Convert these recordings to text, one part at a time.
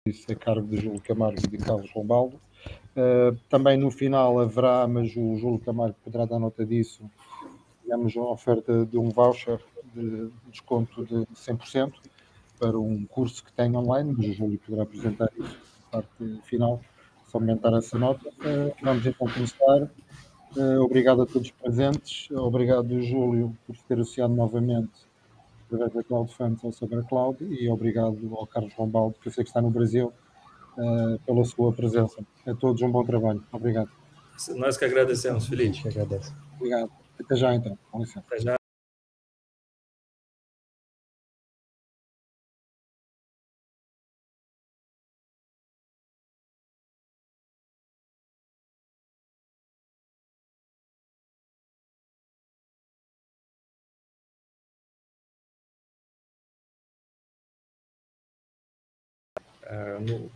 isso a cargo de Júlio Camargo e de Carlos Rombaldo. Também no final haverá, mas o Júlio Camargo poderá dar nota disso, digamos, a oferta de um voucher de desconto de 100% para um curso que tem online, mas o Júlio poderá apresentar isso na parte final, só aumentar essa nota. Vamos então começar. Obrigado a todos os presentes, obrigado Júlio por ter associado novamente através da Cloud Funds ao Saber Cloud e obrigado ao Carlos Rombaldo, que eu sei que está no Brasil, pela sua presença. A todos um bom trabalho. Obrigado. Nós que agradecemos, Felipe. A gente agradece. Obrigado. Até já então. Com licença. Até já.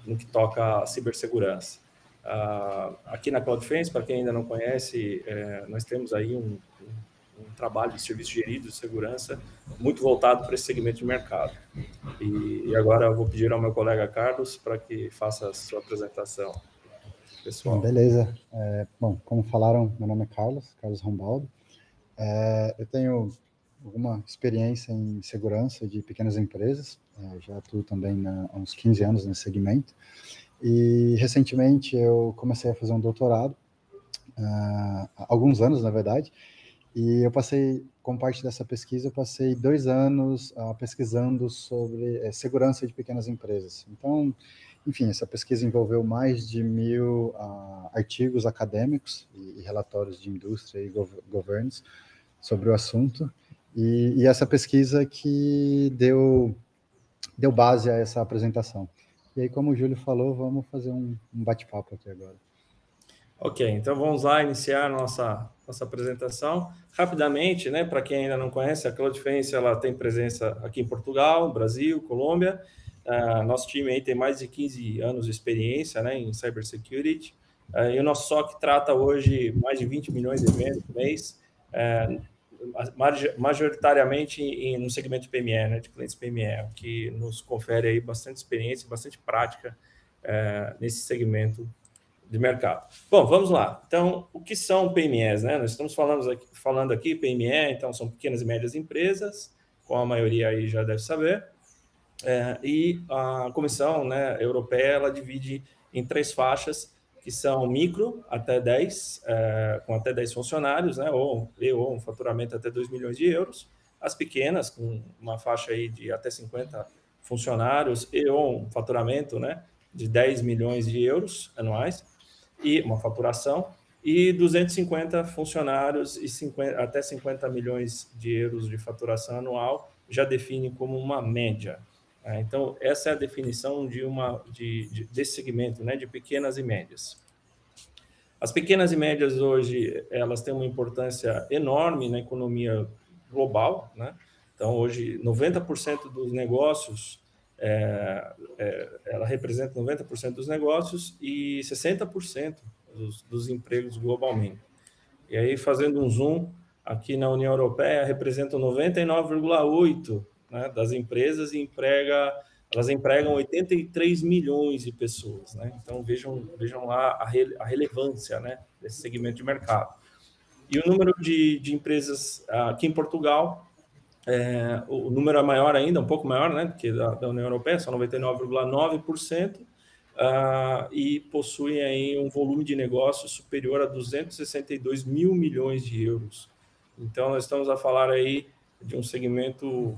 No que toca à cibersegurança. Aqui na CloudFence, para quem ainda não conhece, nós temos aí um trabalho de serviço gerido de segurança muito voltado para esse segmento de mercado. E agora eu vou pedir ao meu colega Carlos para que faça a sua apresentação, pessoal. Beleza. Bom, como falaram, meu nome é Carlos Rombaldo. Eu tenho alguma experiência em segurança de pequenas empresas, já atuo também há uns 15 anos nesse segmento, e recentemente eu comecei a fazer um doutorado, há alguns anos, na verdade, e eu passei, como parte dessa pesquisa, eu passei 2 anos pesquisando sobre segurança de pequenas empresas. Então, enfim, essa pesquisa envolveu mais de 1.000 artigos acadêmicos e relatórios de indústria e governance sobre o assunto, e essa pesquisa que deu base a essa apresentação. E aí, como o Júlio falou, vamos fazer um bate-papo aqui agora. Ok, então vamos lá iniciar nossa apresentação. Rapidamente, né, para quem ainda não conhece, a CloudFence ela tem presença aqui em Portugal, Brasil, Colômbia. Nosso time aí tem mais de 15 anos de experiência, né, em cybersecurity. E o nosso SOC trata hoje mais de 20 milhões de vendas por mês, majoritariamente no segmento PME, né, de clientes PME, o que nos confere aí bastante experiência, bastante prática nesse segmento de mercado. Bom, vamos lá. Então, o que são PMEs, né? Nós estamos falando aqui PME, então são pequenas e médias empresas, como a maioria aí já deve saber. E a Comissão, né, Europeia, ela divide em 3 faixas, que são micro, até 10, com até 10 funcionários, né, ou um faturamento até 2 milhões de euros. As pequenas, com uma faixa aí de até 50 funcionários, ou um faturamento, né, de 10 milhões de euros anuais, e uma faturação, e 250 funcionários e até 50 milhões de euros de faturação anual já define como uma média. Então, essa é a definição desse segmento, né, de pequenas e médias. As pequenas e médias hoje, elas têm uma importância enorme na economia global, né? Então, hoje, 90% dos negócios, ela representa 90% dos negócios e 60% dos empregos globalmente. E aí, fazendo um zoom, aqui na União Europeia, representam 99,8%, né, das empresas e elas empregam 83 milhões de pessoas, né? Então, vejam lá a relevância, né, desse segmento de mercado. E o número de empresas aqui em Portugal, o número é maior ainda, um pouco maior, né, que da União Europeia, são 99,9%, e possuem aí um volume de negócios superior a 262 mil milhões de euros. Então, nós estamos a falar aí de um segmento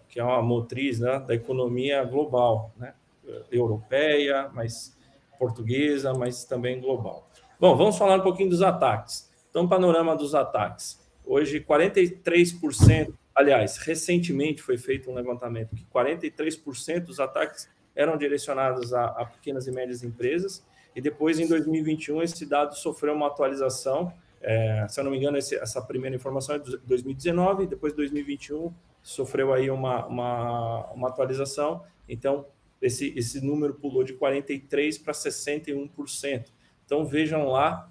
que é uma motriz, né, da economia global, né, europeia, mas portuguesa, mas também global. Bom, vamos falar um pouquinho dos ataques. Então, panorama dos ataques. Hoje, 43%, aliás, recentemente foi feito um levantamento que 43% dos ataques eram direcionados a pequenas e médias empresas, e depois, em 2021, esse dado sofreu uma atualização. Se eu não me engano, essa primeira informação é de 2019, depois de 2021 sofreu aí uma atualização, então esse número pulou de 43% para 61%. Então vejam lá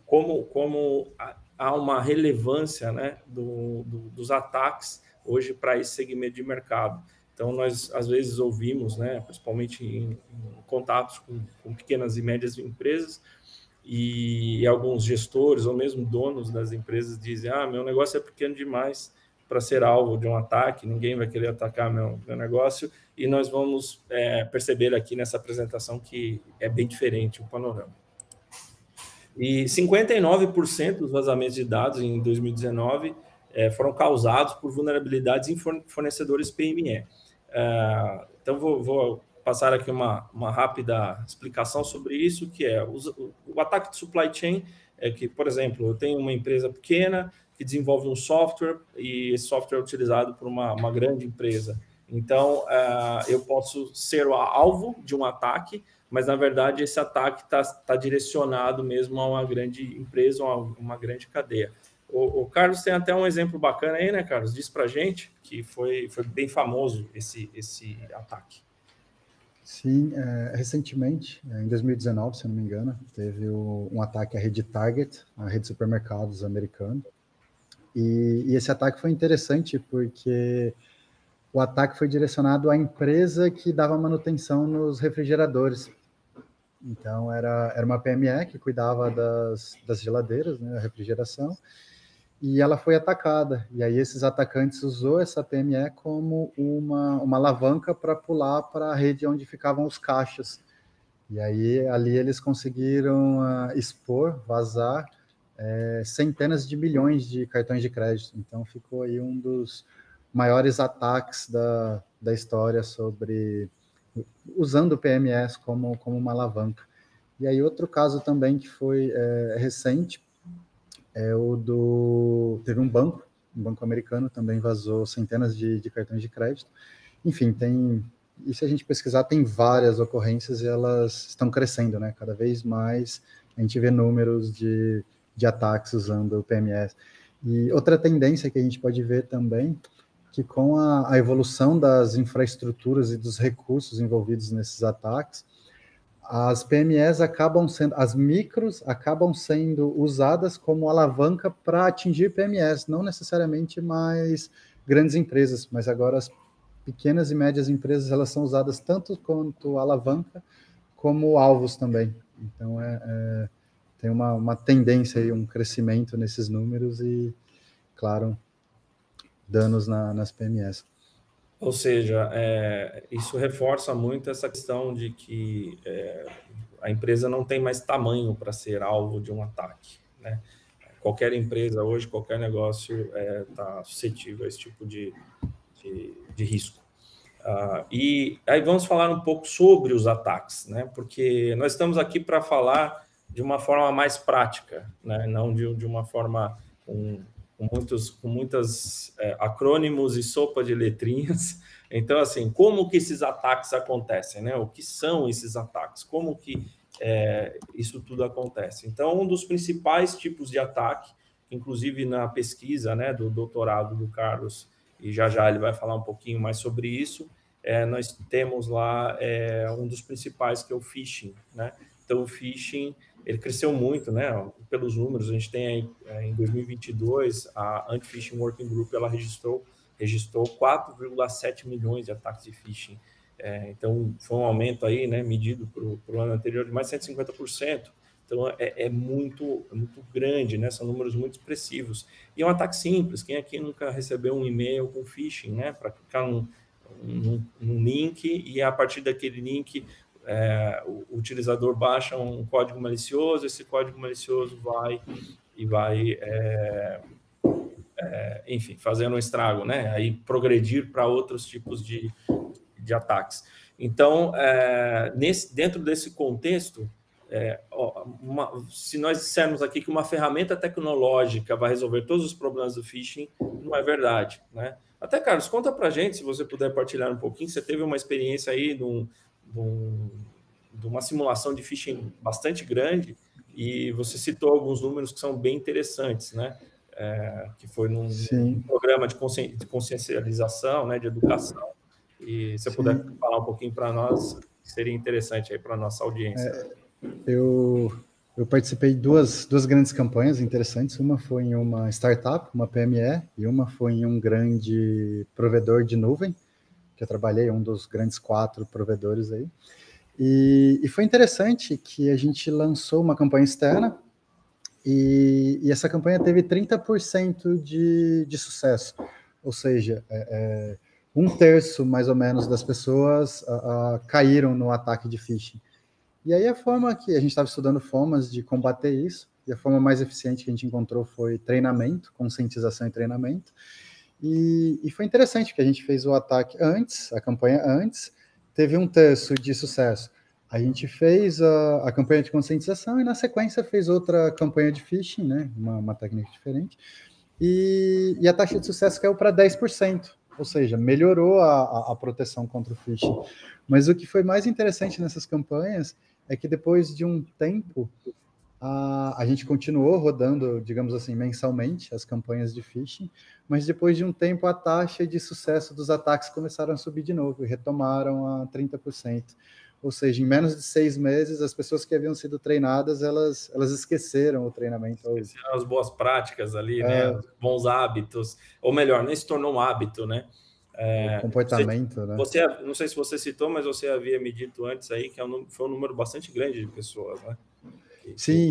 como há uma relevância, né, dos ataques hoje para esse segmento de mercado. Então, nós, às vezes, ouvimos, né, principalmente em contatos com pequenas e médias empresas, e alguns gestores ou mesmo donos das empresas dizem: meu negócio é pequeno demais para ser alvo de um ataque, ninguém vai querer atacar meu negócio, e nós vamos perceber aqui nessa apresentação que é bem diferente o panorama. E 59% dos vazamentos de dados em 2019 foram causados por vulnerabilidades em fornecedores PME. Então, vou passar aqui uma rápida explicação sobre isso, que é o ataque de supply chain, que, por exemplo, eu tenho uma empresa pequena que desenvolve um software e esse software é utilizado por uma grande empresa. Então, eu posso ser o alvo de um ataque, mas, na verdade, esse ataque está direcionado mesmo a uma grande empresa ou a uma grande cadeia. O Carlos tem até um exemplo bacana aí, né, Carlos? Diz para a gente que foi bem famoso esse ataque. Sim, recentemente, em 2019, se eu não me engano, teve um ataque à rede Target, a rede de supermercados americana. E esse ataque foi interessante porque o ataque foi direcionado à empresa que dava manutenção nos refrigeradores. Então, era uma PME que cuidava das geladeiras, né, a refrigeração, e ela foi atacada. E aí esses atacantes usou essa PME como uma alavanca para pular para a rede onde ficavam os caixas. E aí ali eles conseguiram expor, vazar centenas de milhões de cartões de crédito. Então ficou aí um dos maiores ataques da história sobre usando PMEs como uma alavanca. E aí outro caso também que foi recente é teve um banco americano também vazou centenas de cartões de crédito. Enfim, e se a gente pesquisar, tem várias ocorrências e elas estão crescendo, né? Cada vez mais a gente vê números de ataques usando o PMS. E outra tendência que a gente pode ver também, que com a evolução das infraestruturas e dos recursos envolvidos nesses ataques, as PMEs as micros acabam sendo usadas como alavanca para atingir PMEs, não necessariamente mais grandes empresas, mas agora as pequenas e médias empresas, elas são usadas tanto quanto alavanca, como alvos também. Então, tem uma tendência aí, um crescimento nesses números e, claro, danos nas PMEs. Ou seja, isso reforça muito essa questão de que a empresa não tem mais tamanho para ser alvo de um ataque, né? Qualquer empresa hoje, qualquer negócio está suscetível a esse tipo de risco. E aí vamos falar um pouco sobre os ataques, né? Porque nós estamos aqui para falar de uma forma mais prática, né? Não de uma forma com muitos acrônimos e sopa de letrinhas. Então, assim, como que esses ataques acontecem, né? O que são esses ataques? Como que isso tudo acontece? Então, um dos principais tipos de ataque, inclusive na pesquisa, né, do doutorado do Carlos, e já ele vai falar um pouquinho mais sobre isso, nós temos lá um dos principais, que é o phishing, né? Então, o phishing, ele cresceu muito, né? Pelos números, a gente tem aí, em 2022, a Anti-Phishing Working Group, ela registrou 4,7 milhões de ataques de phishing. Então, foi um aumento aí, né, medido para o ano anterior, de mais de 150%. Então, é muito grande, né? São números muito expressivos. E é um ataque simples. Quem aqui nunca recebeu um e-mail com phishing, né? Para clicar num link e, a partir daquele link, o utilizador baixa um código malicioso, esse código malicioso vai enfim, fazendo um estrago, né? Aí progredir para outros tipos de ataques. Então, dentro desse contexto, se nós dissermos aqui que uma ferramenta tecnológica vai resolver todos os problemas do phishing, não é verdade, né? Até, Carlos, conta para a gente, se você puder partilhar um pouquinho, você teve uma experiência aí de uma simulação de phishing bastante grande e você citou alguns números que são bem interessantes, né? Que foi num programa de consciencialização, né, de educação. E se você puder falar um pouquinho para nós, seria interessante aí para a nossa audiência. Eu participei de duas grandes campanhas interessantes. Uma foi em uma startup, uma PME, e uma foi em um grande provedor de nuvem, que eu trabalhei, um dos grandes 4 provedores aí. E foi interessante que a gente lançou uma campanha externa e essa campanha teve 30% de sucesso, ou seja, 1/3 mais ou menos das pessoas caíram no ataque de phishing. E aí a forma que a gente estava estudando formas de combater isso, e a forma mais eficiente que a gente encontrou foi treinamento, conscientização e treinamento. E foi interessante, porque a gente fez o ataque antes, a campanha antes, teve 1/3 de sucesso. A gente fez a campanha de conscientização e, na sequência, fez outra campanha de phishing, né? Uma técnica diferente. E a taxa de sucesso caiu para 10%, ou seja, melhorou a proteção contra o phishing. Mas o que foi mais interessante nessas campanhas é que depois de um tempo, a gente continuou rodando, digamos assim, mensalmente as campanhas de phishing, mas depois de um tempo a taxa de sucesso dos ataques começaram a subir de novo e retomaram a 30%. Ou seja, em menos de 6 meses, as pessoas que haviam sido treinadas, elas esqueceram o treinamento. Esqueceram as boas práticas ali, né? Os bons hábitos, ou melhor, nem se tornou um hábito, né? O comportamento, né? Não sei se você citou, mas você havia me dito antes aí que foi um número bastante grande de pessoas, né? Sim.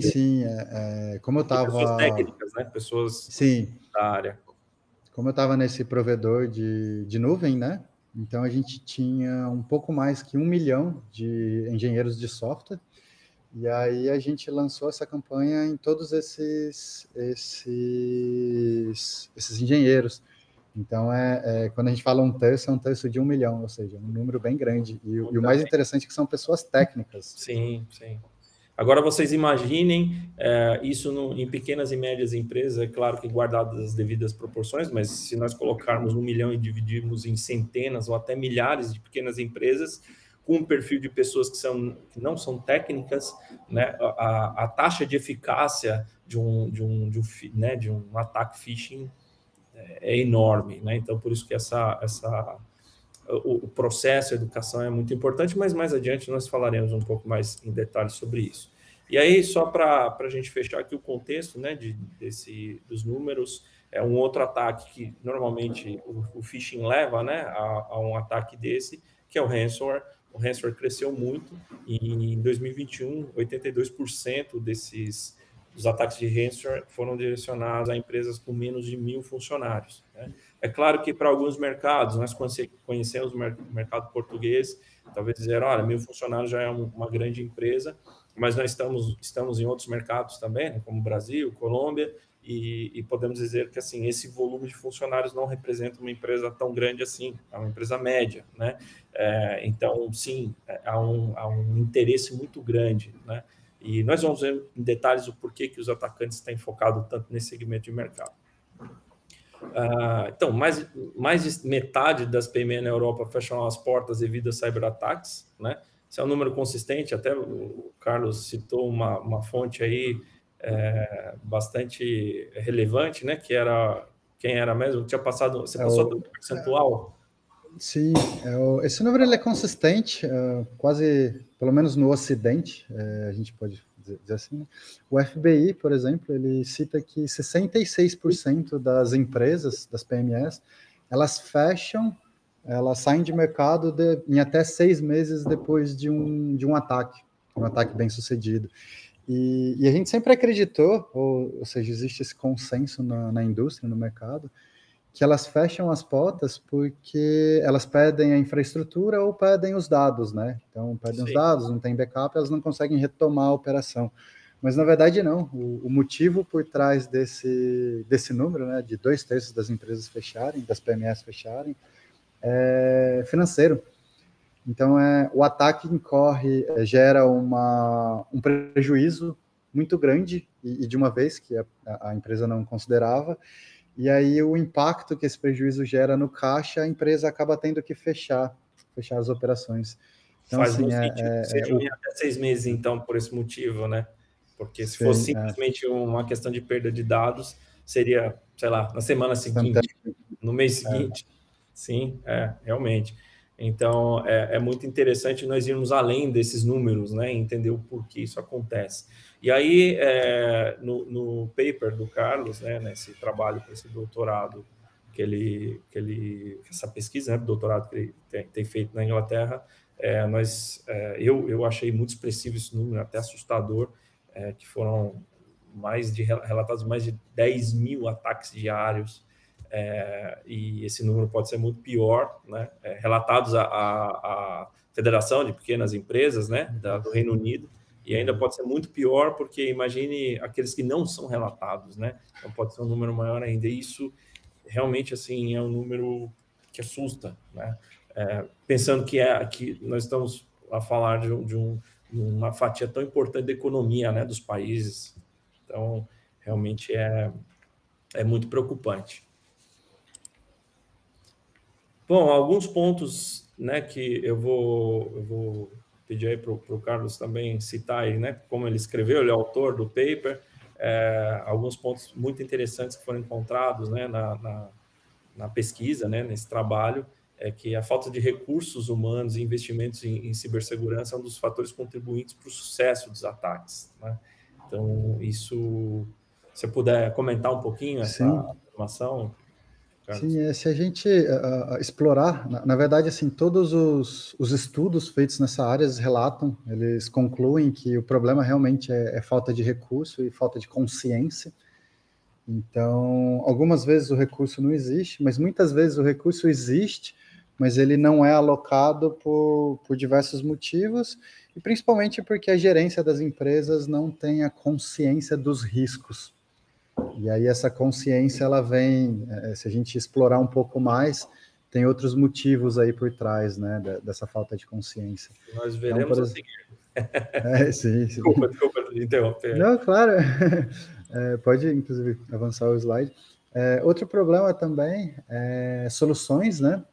Como eu estava... Pessoas técnicas, né? Pessoas da área. Como eu estava nesse provedor de nuvem, né? Então, a gente tinha um pouco mais que 1 milhão de engenheiros de software, e aí a gente lançou essa campanha em todos esses engenheiros. Então, quando a gente fala 1/3, é 1/3 de 1 milhão, ou seja, um número bem grande. E o mais interessante é que são pessoas técnicas. Sim. Agora, vocês imaginem isso em pequenas e médias empresas, é claro que guardadas as devidas proporções, mas se nós colocarmos 1 milhão e dividirmos em centenas ou até milhares de pequenas empresas, com um perfil de pessoas que não são técnicas, né, a taxa de eficácia de um ataque phishing é enorme, né? Então, por isso que o processo, a educação é muito importante, mas mais adiante nós falaremos um pouco mais em detalhes sobre isso. E aí, só para a gente fechar aqui o contexto, né, dos números, é um outro ataque que normalmente o phishing leva, né, a um ataque desse, que é o ransomware. O ransomware cresceu muito e em 2021, 82% dos ataques de ransomware foram direcionados a empresas com menos de 1.000 funcionários, né? É claro que para alguns mercados, nós conhecemos o mercado português, talvez dizer, olha, 1.000 funcionários já é uma grande empresa, mas nós estamos em outros mercados também, né, como Brasil, Colômbia, e podemos dizer que assim, esse volume de funcionários não representa uma empresa tão grande assim, é uma empresa média, né? Então, sim, há um interesse muito grande, né? E nós vamos ver em detalhes o porquê que os atacantes têm focado tanto nesse segmento de mercado. Então, mais de metade das PME na Europa fecham as portas devido a cyberataques, né? Esse é um número consistente, até o Carlos citou uma fonte aí bastante relevante, né? Que era quem era mesmo? Tinha passado, você passou do percentual? Sim, esse número ele é consistente, quase, pelo menos no Ocidente, a gente pode dizer assim, né? O FBI, por exemplo, ele cita que 66% das empresas, das PMEs, elas saem de mercado em até 6 meses depois de um ataque bem sucedido. E a gente sempre acreditou, ou seja, existe esse consenso na indústria, no mercado, que elas fecham as portas porque elas perdem a infraestrutura ou perdem os dados, né? Então, perdem os dados, não tem backup, elas não conseguem retomar a operação. Mas, na verdade, não. O motivo por trás desse número, né, de 2/3 das empresas fecharem, das PMEs fecharem, é financeiro. Então, o ataque gera um prejuízo muito grande e de uma vez que a empresa não considerava. E aí o impacto que esse prejuízo gera no caixa, a empresa acaba tendo que fechar as operações. Então, faz assim, sentido em até 6 meses, então, por esse motivo, né? Porque se fosse simplesmente uma questão de perda de dados, seria, sei lá, na semana seguinte, no mês seguinte. Sim, realmente. Então, é muito interessante nós irmos além desses números, né? Entender o porquê isso acontece. E aí, no paper do Carlos, né, nesse trabalho, esse doutorado essa pesquisa, né, do doutorado que ele tem feito na Inglaterra, eu achei muito expressivo esse número, até assustador, que foram relatados mais de 10 mil ataques diários, e esse número pode ser muito pior, né, relatados à Federação de Pequenas Empresas, né, do Reino Unido, e ainda pode ser muito pior, porque imagine aqueles que não são relatados, né, então pode ser um número maior ainda, e isso realmente, assim, é um número que assusta, né, pensando que nós estamos a falar de uma fatia tão importante da economia, né, dos países. Então, realmente é muito preocupante. Bom, alguns pontos, né, que eu vou pedir aí para o Carlos também citar aí, né, como ele escreveu, ele é autor do paper, alguns pontos muito interessantes que foram encontrados, né, na pesquisa, né, nesse trabalho, que a falta de recursos humanos e investimentos em cibersegurança é um dos fatores contribuintes para o sucesso dos ataques, né? Então, isso, se você puder comentar um pouquinho essa afirmação, Carlos. Sim, se a gente explorar, na verdade, assim, todos os estudos feitos nessa área eles relatam, eles concluem que o problema realmente é falta de recurso e falta de consciência. Então, algumas vezes o recurso não existe, mas muitas vezes o recurso existe, mas ele não é alocado por diversos motivos, e principalmente porque a gerência das empresas não tem a consciência dos riscos. E aí essa consciência, ela vem, se a gente explorar um pouco mais, tem outros motivos aí por trás, né, dessa falta de consciência. Nós veremos então, a seguir. Sim. Desculpa interromper. Não, claro. Pode, inclusive, avançar o slide. Outro problema também é soluções, né?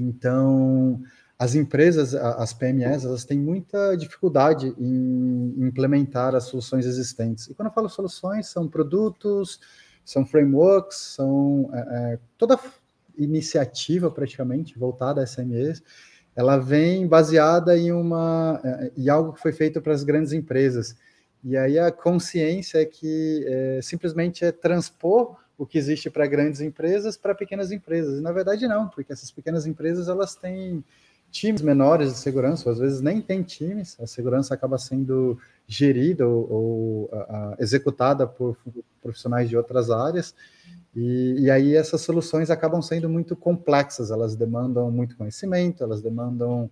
Então, as empresas, as PMEs, elas têm muita dificuldade em implementar as soluções existentes. E quando eu falo soluções, são produtos, são frameworks, são toda iniciativa praticamente voltada a SMEs, ela vem baseada em algo que foi feito para as grandes empresas. E aí a consciência é que simplesmente é transpor o que existe para grandes empresas para pequenas empresas. E na verdade não, porque essas pequenas empresas elas têm times menores de segurança, ou às vezes nem tem times, a segurança acaba sendo gerida ou executada por profissionais de outras áreas, e aí essas soluções acabam sendo muito complexas, elas demandam muito conhecimento, elas demandam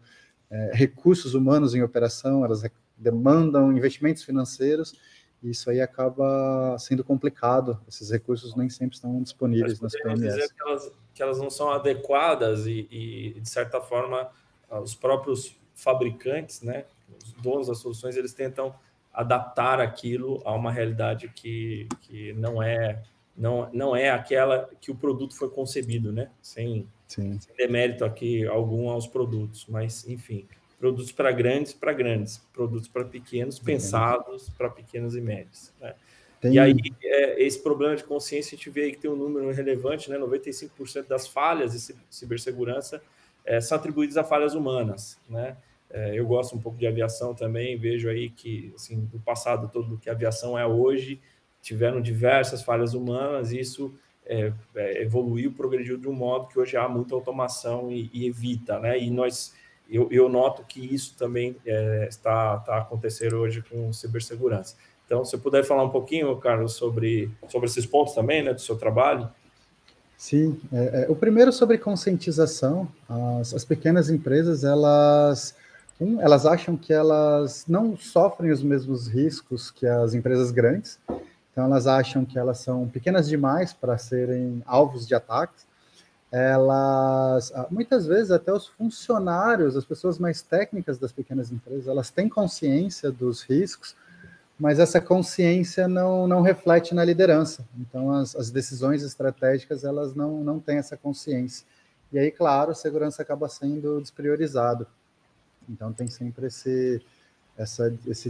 recursos humanos em operação, elas demandam investimentos financeiros, e isso aí acaba sendo complicado, esses recursos nem sempre estão disponíveis nas PMEs. Dizer que elas não são adequadas e, de certa forma, os próprios fabricantes, né, os donos das soluções, eles tentam adaptar aquilo a uma realidade que não é aquela que o produto foi concebido, né, sem demérito aqui algum aos produtos, mas, enfim, produtos para grandes, produtos para pequenos, pensados para pequenos e médios, né? E aí, esse problema de consciência, a gente vê aí que tem um número relevante, né? 95% das falhas de cibersegurança são atribuídas a falhas humanas, né? Eu gosto um pouco de aviação também, vejo aí que, assim, do passado todo do que a aviação é hoje, tiveram diversas falhas humanas, e isso evoluiu, progrediu de um modo que hoje há muita automação e evita, né? E eu noto que isso também está acontecendo hoje com cibersegurança. Então, se eu puder falar um pouquinho, Carlos, sobre esses pontos também, né, do seu trabalho. Sim, o primeiro sobre conscientização. As pequenas empresas, elas acham que elas não sofrem os mesmos riscos que as empresas grandes, então elas acham que elas são pequenas demais para serem alvos de ataques. Elas, muitas vezes, até os funcionários, as pessoas mais técnicas das pequenas empresas, elas têm consciência dos riscos, mas essa consciência não reflete na liderança. Então, as decisões estratégicas, elas não têm essa consciência. E aí, claro, a segurança acaba sendo despriorizado. Então, tem sempre esse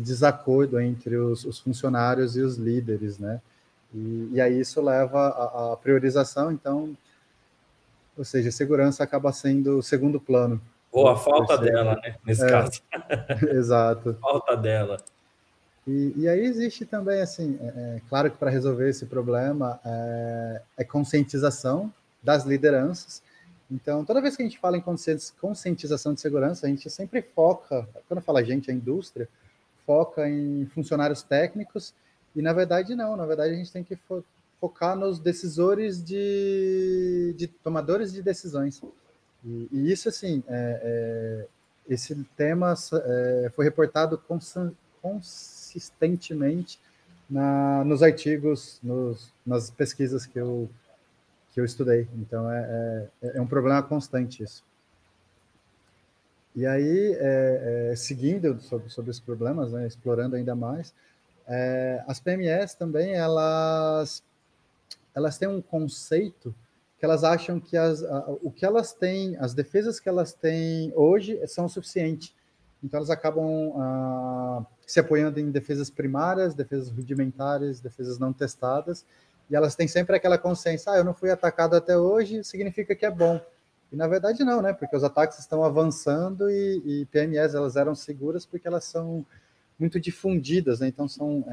desacordo entre os funcionários e os líderes, né? E aí isso leva à priorização, então, ou seja, a segurança acaba sendo o segundo plano. Ou a falta dela, né, nesse caso. Exato. A falta dela. E aí existe também, assim, claro que para resolver esse problema é conscientização, das lideranças. Então, toda vez que a gente fala em conscientização de segurança, a gente sempre foca, quando fala a gente, a indústria, foca em funcionários técnicos, e na verdade não, na verdade a gente tem que focar nos decisores de tomadores de decisões. E isso, assim, esse tema foi reportado consistentemente nos artigos, nas pesquisas que eu estudei. Então, é um problema constante isso. E aí, seguindo sobre os problemas, né, explorando ainda mais, as PMEs também, elas têm um conceito que elas acham que o que elas têm, as defesas que elas têm hoje são suficientes. Então, elas acabam se apoiando em defesas primárias, defesas rudimentares, defesas não testadas, e elas têm sempre aquela consciência, eu não fui atacado até hoje, significa que é bom. E, na verdade, não, né? Porque os ataques estão avançando e PMEs, elas eram seguras porque elas são muito difundidas, né? Então, são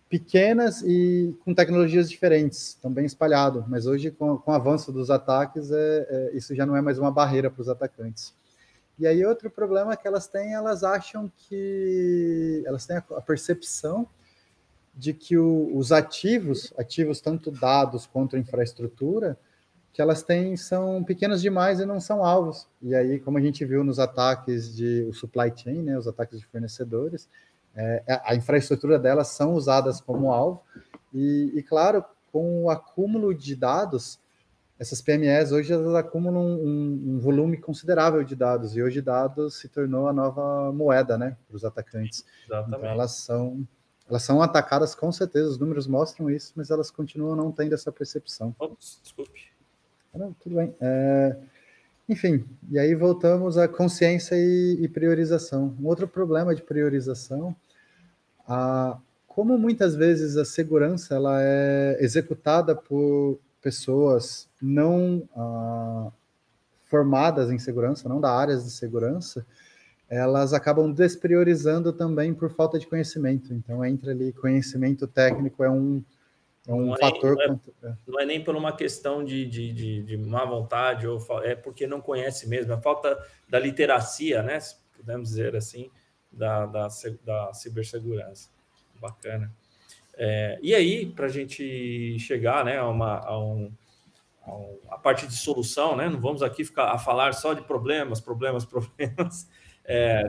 pequenas e com tecnologias diferentes, estão bem espalhados, mas hoje, com o avanço dos ataques, isso já não é mais uma barreira para os atacantes. E aí, outro problema que elas têm, elas acham que elas têm a percepção de que os ativos, tanto dados quanto infraestrutura, que elas têm são pequenos demais e não são alvos. E aí, como a gente viu nos ataques o supply chain, né, os ataques de fornecedores, a infraestrutura delas são usadas como alvo, e claro, com o acúmulo de dados, essas PMEs hoje elas acumulam um volume considerável de dados, e hoje dados se tornou a nova moeda, né, para os atacantes. Exatamente. Então elas são atacadas com certeza, os números mostram isso, mas elas continuam não tendo essa percepção. Ops, desculpe. Não, tudo bem. Enfim, e aí voltamos à consciência e priorização. Um outro problema de priorização, como muitas vezes a segurança ela é executada por pessoas não formadas em segurança, não da áreas de segurança, elas acabam despriorizando também por falta de conhecimento. Então, entra ali, conhecimento técnico é um fator... Não é nem por uma questão de má vontade, é porque não conhece mesmo, é falta da literacia, né? Se podemos dizer assim, da cibersegurança. Bacana. E aí, para a gente chegar, né, a parte de solução, né? Não vamos aqui ficar a falar só de problemas.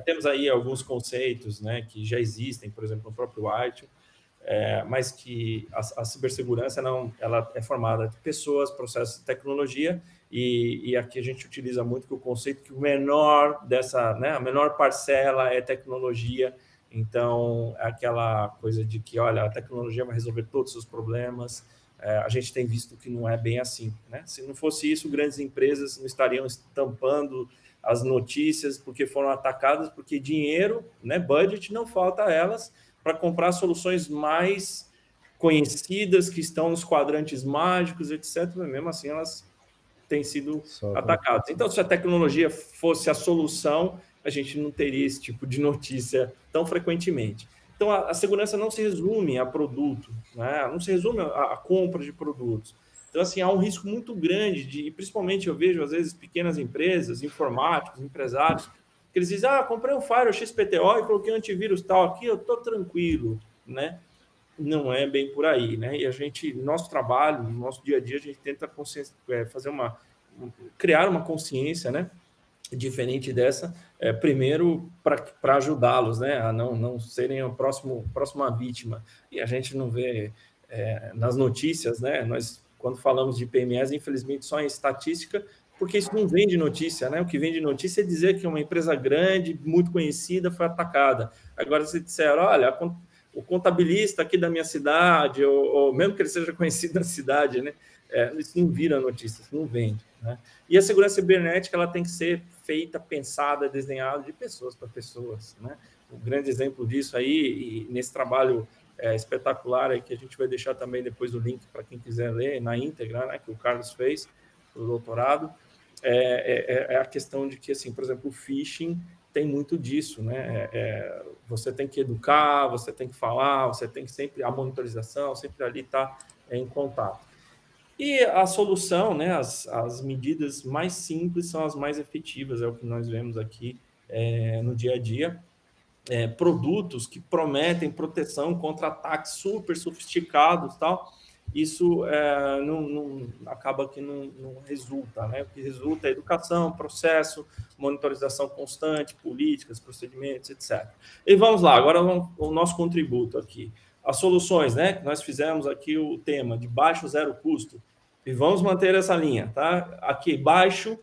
Temos aí alguns conceitos, né, que já existem, por exemplo, no próprio ITIL, mas que a cibersegurança ela é formada de pessoas, processos de tecnologia, e aqui a gente utiliza muito o conceito que o menor né, a menor parcela é tecnologia. Então, é aquela coisa de que, olha, a tecnologia vai resolver todos os seus problemas. A gente tem visto que não é bem assim, né? Se não fosse isso, grandes empresas não estariam estampando as notícias porque foram atacadas, porque dinheiro, né, budget, não falta a elas para comprar soluções mais conhecidas, que estão nos quadrantes mágicos, etc. Mas mesmo assim, elas têm sido atacadas. Então, se a tecnologia fosse a solução, a gente não teria esse tipo de notícia tão frequentemente. Então, a segurança não se resume a produto, né? Não se resume a compra de produtos. Então, assim, há um risco muito grande principalmente eu vejo, às vezes, pequenas empresas, informáticos, empresários, que eles dizem, comprei um Firewall XPTO e coloquei um antivírus tal aqui, eu estou tranquilo, né? Não é bem por aí, né? E nosso trabalho, no nosso dia a dia, a gente tenta criar uma consciência, né, diferente dessa, primeiro para ajudá-los, né, a não serem a próxima vítima. E a gente não vê nas notícias, né, nós, quando falamos de PMEs, infelizmente só em estatística, porque isso não vem de notícia, né? O que vem de notícia é dizer que uma empresa grande, muito conhecida, foi atacada. Agora, se disser, olha, o contabilista aqui da minha cidade, ou mesmo que ele seja conhecido na cidade, né? Isso não vira notícia, isso não vende, né? E a segurança cibernética ela tem que ser feita, pensada, desenhada de pessoas para pessoas, né? Um grande exemplo disso aí, e nesse trabalho espetacular aí, que a gente vai deixar também depois o link para quem quiser ler na íntegra, né, que o Carlos fez, o doutorado, a questão de que, assim, por exemplo, o phishing tem muito disso, né? Você tem que educar, você tem que falar, você tem que sempre a monitorização, sempre ali estar em contato. E a solução, né, as medidas mais simples são as mais efetivas, é o que nós vemos aqui no dia a dia. Produtos que prometem proteção contra ataques super sofisticados, tal, isso acaba que não resulta, né? O que resulta é educação, processo, monitorização constante, políticas, procedimentos, etc. E vamos lá, agora o nosso contributo aqui. As soluções, né? Que nós fizemos aqui o tema de baixo zero custo, e vamos manter essa linha, tá? Aqui, baixo,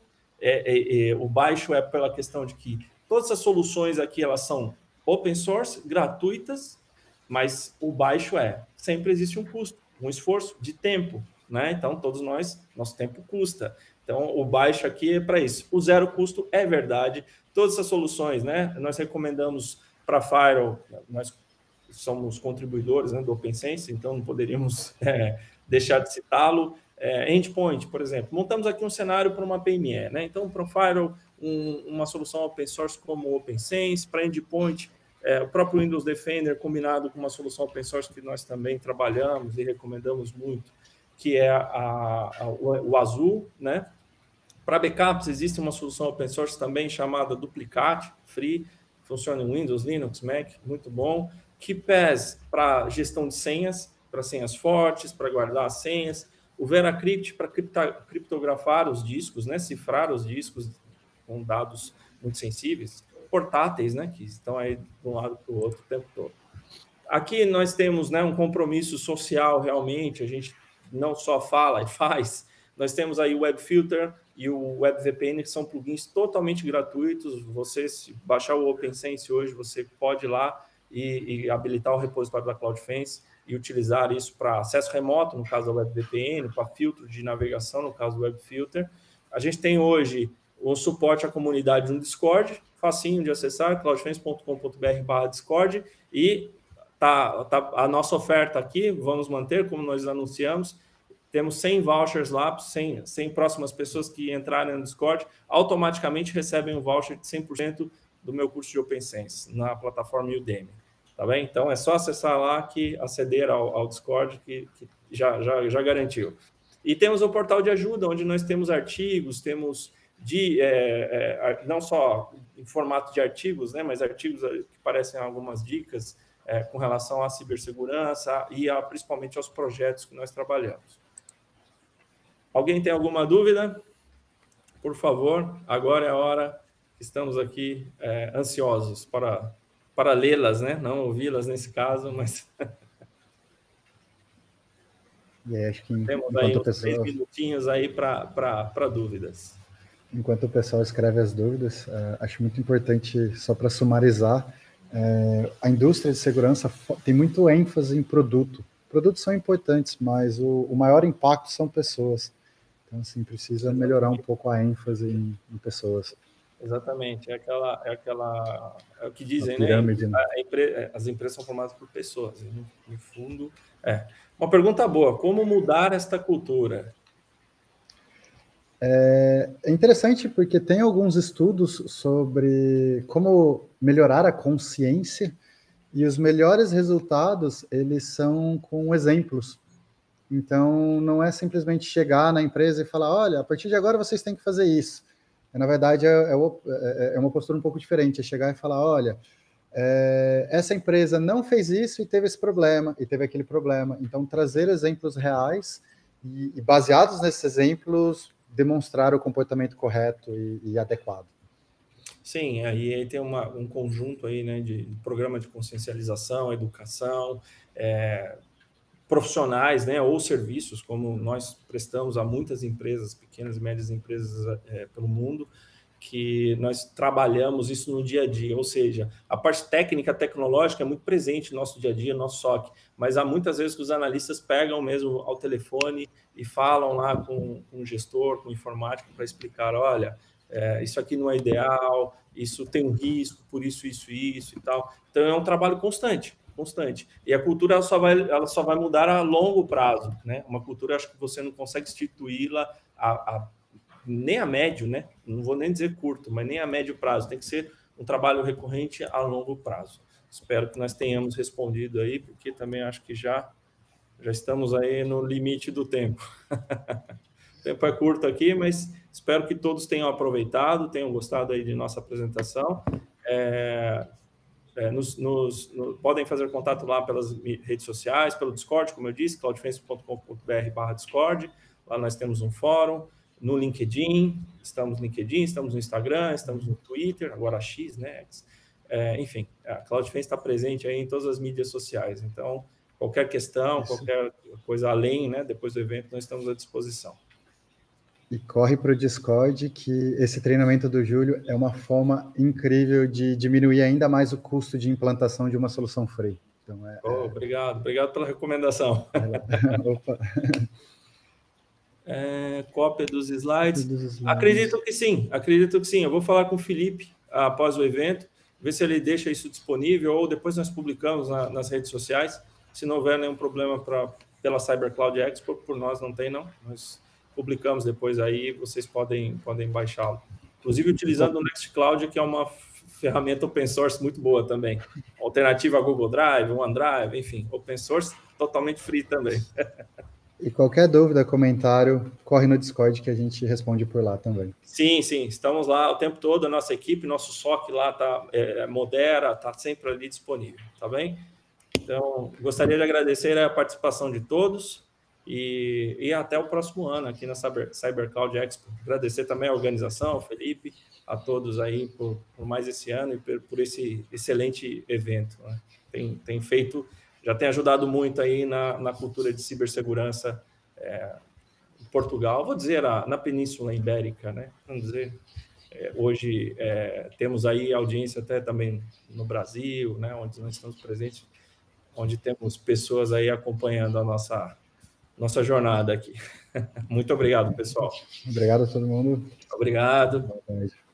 o baixo é pela questão de que todas as soluções aqui, elas são open source, gratuitas, mas o baixo sempre existe um custo, um esforço de tempo, né? Então, todos nosso tempo custa. Então, o baixo aqui é para isso. O zero custo é verdade. Todas essas soluções, né? Nós recomendamos para Firewall, nós somos contribuidores, né, do OpenSense, então não poderíamos deixar de citá-lo. Endpoint, por exemplo. Montamos aqui um cenário para uma PME, né? Então, para o Firewall, uma solução open source como o OpenSense, para Endpoint, o próprio Windows Defender combinado com uma solução open source que nós também trabalhamos e recomendamos muito, que é o Azul, né? Para backups, existe uma solução open source também chamada Duplicate, free, funciona em Windows, Linux, Mac, muito bom. KeePass para gestão de senhas, para senhas fortes, para guardar as senhas. O VeraCrypt para criptografar os discos, né? Cifrar os discos com dados muito sensíveis. Portáteis, né? Que estão aí de um lado para o outro o tempo todo. Aqui nós temos, né, um compromisso social realmente, a gente não só fala e faz. Nós temos aí o WebFilter e o WebVPN, que são plugins totalmente gratuitos. Você, se baixar o OpenSense hoje, você pode ir lá e habilitar o repositório da CloudFence e utilizar isso para acesso remoto, no caso da WebVPN, para filtro de navegação, no caso do WebFilter. A gente tem hoje o suporte à comunidade no Discord, facinho de acessar, cloudfence.com.br/Discord, e tá a nossa oferta aqui, vamos manter, como nós anunciamos. Temos 100 vouchers lá, 100 próximas pessoas que entrarem no Discord, automaticamente recebem um voucher de 100% do meu curso de OpenSense, na plataforma Udemy. Tá bem? Então, é só acessar lá, que aceder ao Discord, que já garantiu. E temos o portal de ajuda, onde nós temos artigos, temos não só em formato de artigos, né, mas artigos que parecem algumas dicas com relação à cibersegurança e principalmente aos projetos que nós trabalhamos. Alguém tem alguma dúvida? Por favor, agora é a hora que estamos aqui ansiosos para lê-las, né? Não ouvi-las nesse caso, mas... Acho que temos aí uns 3 minutinhos aí para dúvidas. Enquanto o pessoal escreve as dúvidas, acho muito importante, só para sumarizar, a indústria de segurança tem muito ênfase em produto. Produtos são importantes, mas o maior impacto são pessoas. Então, assim, precisa melhorar um pouco a ênfase em pessoas. Exatamente, é o que dizem, pirâmide, né? As empresas são formadas por pessoas. No fundo, uma pergunta boa: como mudar esta cultura? É interessante porque tem alguns estudos sobre como melhorar a consciência, e os melhores resultados, eles são com exemplos. Então, não é simplesmente chegar na empresa e falar, olha, a partir de agora vocês têm que fazer isso. Na verdade, é uma postura um pouco diferente, é chegar e falar, olha, essa empresa não fez isso e teve esse problema, e teve aquele problema. Então, trazer exemplos reais e baseados nesses exemplos, demonstrar o comportamento correto e adequado. Sim, aí tem um conjunto aí, né, de programa de consciencialização, educação, profissionais, né, ou serviços, como nós prestamos a muitas empresas, pequenas e médias empresas pelo mundo, que nós trabalhamos isso no dia a dia, ou seja, a parte técnica, tecnológica é muito presente no nosso dia a dia, no nosso SOC, mas há muitas vezes que os analistas pegam mesmo ao telefone e falam lá com o gestor, com o informático, para explicar, olha, isso aqui não é ideal, isso tem um risco, por isso e tal. Então, é um trabalho constante. E a cultura ela só vai mudar a longo prazo, né? Uma cultura, acho que você não consegue instituí-la nem a médio, né? Não vou nem dizer curto, mas nem a médio prazo. Tem que ser um trabalho recorrente a longo prazo. Espero que nós tenhamos respondido aí, porque também acho que já Já estamos aí no limite do tempo. O tempo é curto aqui, mas espero que todos tenham aproveitado, tenham gostado aí de nossa apresentação. Podem fazer contato lá pelas redes sociais, pelo Discord, como eu disse, cloudfence.com.br/Discord. Lá nós temos um fórum. No LinkedIn, estamos no Instagram, estamos no Twitter, agora X, né? Enfim, a Cloudfence está presente aí em todas as mídias sociais. Então, qualquer questão, qualquer coisa além, né? Depois do evento, nós estamos à disposição. E corre para o Discord, que esse treinamento do Júlio é uma forma incrível de diminuir ainda mais o custo de implantação de uma solução free. Então, obrigado pela recomendação. Opa. Cópia dos slides. Acredito que sim. Eu vou falar com o Felipe após o evento, ver se ele deixa isso disponível, ou depois nós publicamos nas redes sociais. Se não houver nenhum problema pela CyberCloud Expo, por nós não tem, não. Nós publicamos depois aí, vocês podem baixá-lo. Inclusive utilizando o Nextcloud, que é uma ferramenta open source muito boa também. Alternativa a Google Drive, OneDrive, enfim, open source totalmente free também. E qualquer dúvida, comentário, corre no Discord que a gente responde por lá também. Sim, estamos lá o tempo todo, a nossa equipe, nosso SOC lá modera, está sempre ali disponível, tá bem? Então, gostaria de agradecer a participação de todos e até o próximo ano aqui na CyberCloud Expo. Agradecer também a organização, ao Felipe, a todos aí por mais esse ano e por esse excelente evento, né? Tem feito... Já tem ajudado muito aí na cultura de cibersegurança em Portugal, vou dizer na Península Ibérica, né? Vamos dizer, hoje temos aí audiência até também no Brasil, né? Onde nós estamos presentes, onde temos pessoas aí acompanhando a nossa jornada aqui. Muito obrigado, pessoal. Obrigado a todo mundo. Obrigado. Boa tarde.